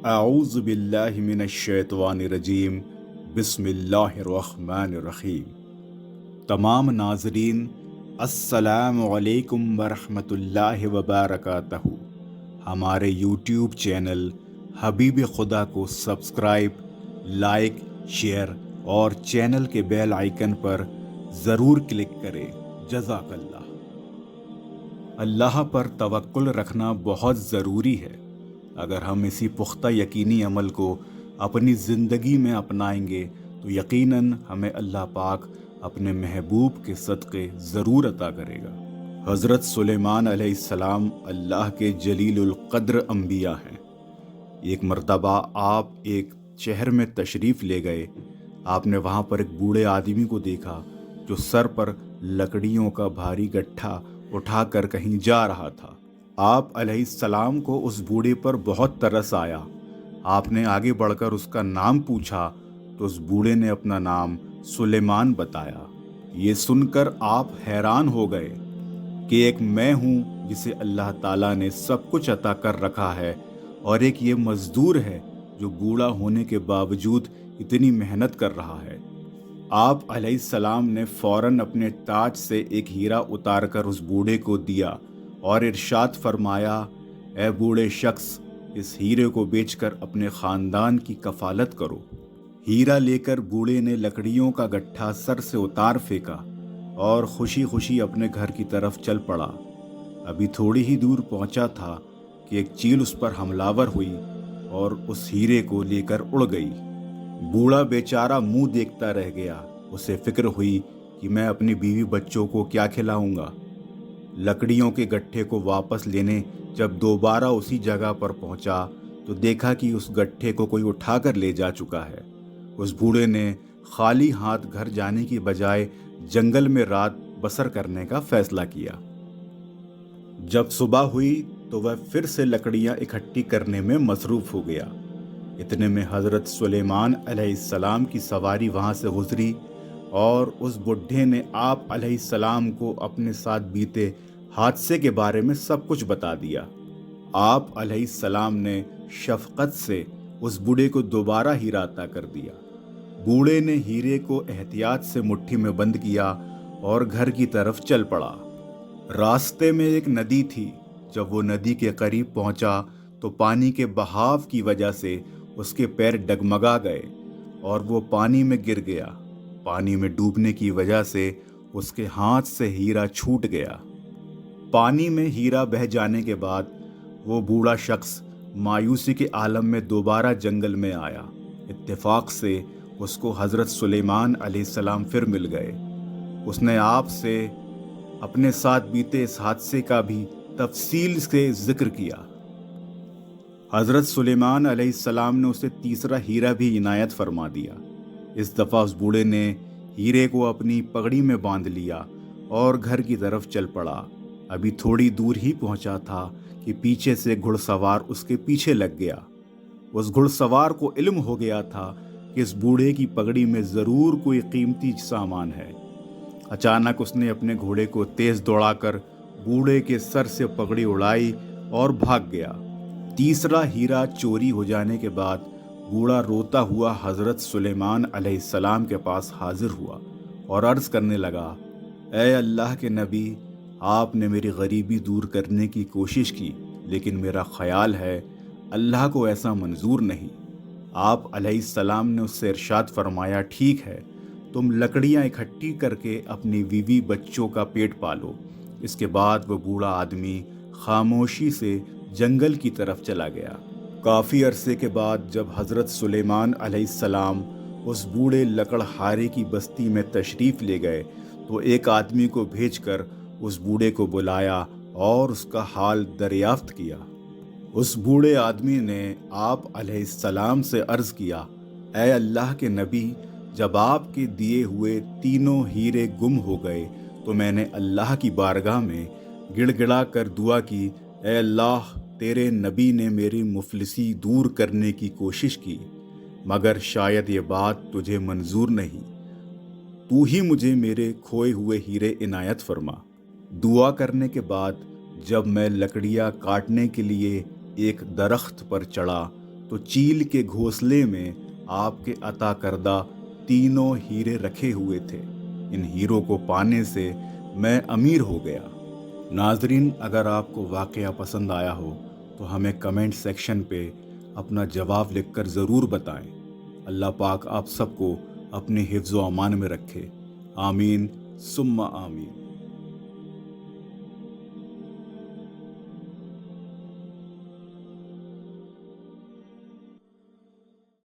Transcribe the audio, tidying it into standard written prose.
اعوذ باللہ من الشیطان الرجیم بسم اللہ الرحمن الرحیم۔ تمام ناظرین، السلام علیکم ورحمۃ اللہ وبرکاتہ۔ ہمارے یوٹیوب چینل حبیب خدا کو سبسکرائب، لائک، شیئر اور چینل کے بیل آئیکن پر ضرور کلک کریں۔ جزاک اللہ۔ اللہ پر توکل رکھنا بہت ضروری ہے۔ اگر ہم اسی پختہ یقینی عمل کو اپنی زندگی میں اپنائیں گے تو یقیناً ہمیں اللہ پاک اپنے محبوب کے صدقے ضرور عطا کرے گا۔ حضرت سلیمان علیہ السلام اللہ کے جلیل القدر انبیاء ہیں۔ ایک مرتبہ آپ ایک شہر میں تشریف لے گئے۔ آپ نے وہاں پر ایک بوڑھے آدمی کو دیکھا جو سر پر لکڑیوں کا بھاری گٹھا اٹھا کر کہیں جا رہا تھا۔ آپ علیہ السلام کو اس بوڑھے پر بہت ترس آیا۔ آپ نے آگے بڑھ کر اس کا نام پوچھا تو اس بوڑھے نے اپنا نام سلیمان بتایا۔ یہ سن کر آپ حیران ہو گئے کہ ایک میں ہوں جسے اللہ تعالیٰ نے سب کچھ عطا کر رکھا ہے، اور ایک یہ مزدور ہے جو بوڑھا ہونے کے باوجود اتنی محنت کر رہا ہے۔ آپ علیہ السلام نے فوراً اپنے تاج سے ایک ہیرا اتار کر اس بوڑھے کو دیا اور ارشاد فرمایا، اے بوڑھے شخص، اس ہیرے کو بیچ کر اپنے خاندان کی کفالت کرو۔ ہیرا لے کر بوڑھے نے لکڑیوں کا گٹھا سر سے اتار پھینکا اور خوشی خوشی اپنے گھر کی طرف چل پڑا۔ ابھی تھوڑی ہی دور پہنچا تھا کہ ایک چیل اس پر حملہ ہوئی اور اس ہیرے کو لے کر اڑ گئی۔ بوڑھا بیچارہ منہ دیکھتا رہ گیا۔ اسے فکر ہوئی کہ میں اپنی بیوی بچوں کو کیا کھلاؤں گا۔ لکڑیوں کے گٹھے کو واپس لینے جب دوبارہ اسی جگہ پر پہنچا تو دیکھا کہ اس گٹھے کو کوئی اٹھا کر لے جا چکا ہے۔ اس بوڑھے نے خالی ہاتھ گھر جانے کی بجائے جنگل میں رات بسر کرنے کا فیصلہ کیا۔ جب صبح ہوئی تو وہ پھر سے لکڑیاں اکٹھی کرنے میں مصروف ہو گیا۔ اتنے میں حضرت سلیمان علیہ السلام کی سواری وہاں سے گزری اور اس بڈھے نے آپ علیہ السلام کو اپنے ساتھ بیتے حادثے کے بارے میں سب کچھ بتا دیا۔ آپ علیہ السلام نے شفقت سے اس بوڑھے کو دوبارہ ہیرا عطا کر دیا۔ بوڑھے نے ہیرے کو احتیاط سے مٹھی میں بند کیا اور گھر کی طرف چل پڑا۔ راستے میں ایک ندی تھی۔ جب وہ ندی کے قریب پہنچا تو پانی کے بہاو کی وجہ سے اس کے پیر ڈگمگا گئے اور وہ پانی میں گر گیا۔ پانی میں ڈوبنے کی وجہ سے اس کے ہاتھ سے ہیرا چھوٹ گیا۔ پانی میں ہیرا بہہ جانے کے بعد وہ بوڑھا شخص مایوسی کے عالم میں دوبارہ جنگل میں آیا۔ اتفاق سے اس کو حضرت سلیمان علیہ السلام پھر مل گئے۔ اس نے آپ سے اپنے ساتھ بیتے اس حادثے کا بھی تفصیل سے ذکر کیا۔ حضرت سلیمان علیہ السلام نے اسے تیسرا ہیرا بھی عنایت فرما دیا۔ اس دفعہ اس بوڑھے نے ہیرے کو اپنی پگڑی میں باندھ لیا اور گھر کی طرف چل پڑا۔ ابھی تھوڑی دور ہی پہنچا تھا کہ پیچھے سے گھڑ سوار اس کے پیچھے لگ گیا۔ اس گھڑ سوار کو علم ہو گیا تھا کہ اس بوڑھے کی پگڑی میں ضرور کوئی قیمتی سامان ہے۔ اچانک اس نے اپنے گھوڑے کو تیز دوڑا کر بوڑھے کے سر سے پگڑی اڑائی اور بھاگ گیا۔ تیسرا ہیرا چوری ہو جانے کے بعد بوڑھا روتا ہوا حضرت سلیمان علیہ السلام کے پاس حاضر ہوا اور عرض کرنے لگا، اے اللہ کے نبی، آپ نے میری غریبی دور کرنے کی کوشش کی، لیکن میرا خیال ہے اللہ کو ایسا منظور نہیں۔ آپ علیہ السلام نے اس سے ارشاد فرمایا، ٹھیک ہے، تم لکڑیاں اکٹھی کر کے اپنی بیوی بچوں کا پیٹ پالو۔ اس کے بعد وہ بوڑھا آدمی خاموشی سے جنگل کی طرف چلا گیا۔ کافی عرصے کے بعد جب حضرت سلیمان علیہ السلام اس بوڑھے لکڑہارے کی بستی میں تشریف لے گئے تو ایک آدمی کو بھیج کر اس بوڑھے کو بلایا اور اس کا حال دریافت کیا۔ اس بوڑھے آدمی نے آپ علیہ السلام سے عرض کیا، اے اللہ کے نبی، جب آپ کے دیے ہوئے تینوں ہیرے گم ہو گئے تو میں نے اللہ کی بارگاہ میں گڑ گڑا کر دعا کی، اے اللہ، تیرے نبی نے میری مفلسی دور کرنے کی کوشش کی، مگر شاید یہ بات تجھے منظور نہیں۔ تو ہی مجھے میرے کھوئے ہوئے ہیرے عنایت فرما۔ دعا کرنے کے بعد جب میں لکڑیاں کاٹنے کے لیے ایک درخت پر چڑھا تو چیل کے گھونسلے میں آپ کے عطا کردہ تینوں ہیرے رکھے ہوئے تھے۔ ان ہیروں کو پانے سے میں امیر ہو گیا۔ ناظرین، اگر آپ کو واقعہ پسند آیا ہو تو ہمیں کمنٹ سیکشن پہ اپنا جواب لکھ کر ضرور بتائیں۔ اللہ پاک آپ سب کو اپنے حفظ و امان میں رکھے۔ آمین ثم آمین۔